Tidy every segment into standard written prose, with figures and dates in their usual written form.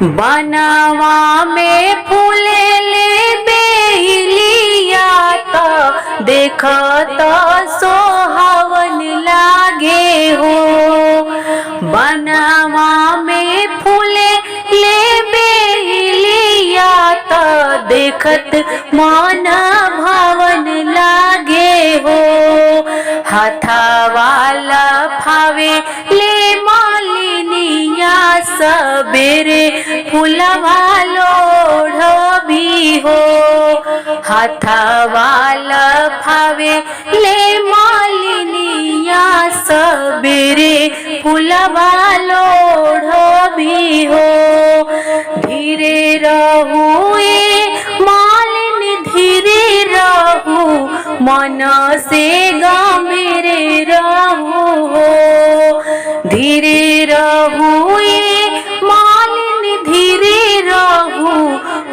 बनवा में फूले ले बेलिया तो देखत सोहावन लागे हो। बनवा में फूले ले बेलिया तो देखत मन भावन लागे हो। हाथावाला फावे ले मालिनिया सबेरे फुलवा लोढ़बी हो। हाथावाला फावे ले मालिनिया सबेरे फुलवा लोढ़बी हो। धीरे रहू मालिन धीरे रहू मन से गंभीर रहू हो। धीरे रहू मालिन धीरे रहू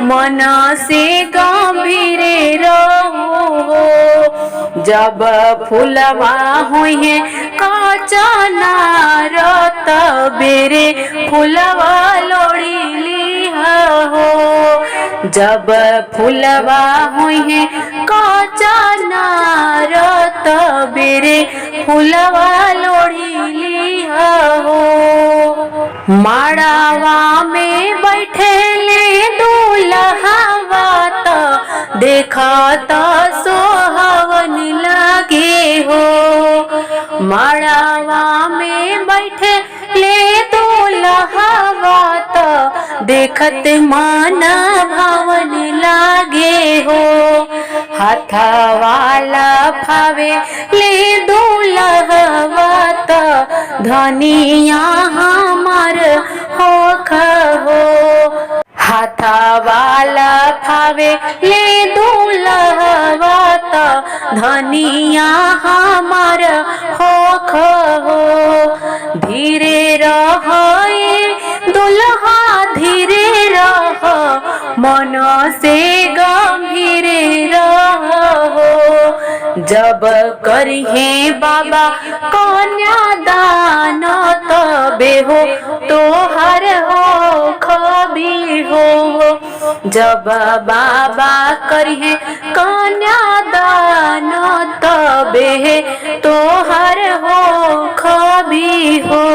मन से गंभीर रहू हो। जब फुलवा हुए काचना तबेरे फुलवा लोड़ी हो। जब फुलवा हुए काचना तबेरे फुलवा लोड़ी हो। माड़ावा में बैठे ले दूल्हावा तो देखत सोहावन लागे हो। माड़ावा में बैठे ले दूल्हावा तो देखत मन भावन लागे हो। हाथावाला फावे ले दूल्हावा तो धनिया हमार होख हो। हाथावाला फावे ले दूल्हावा तो धनिया हमार होख हो। धीरे रह दुल्हा धीरे रह मन से गंभीर रहो। जब करिहे बाबा कन्यादान तबे हो तोहर हो खबी हो। जब बाबा करिहे कन्यादान तबे तोहर हो खबी हो।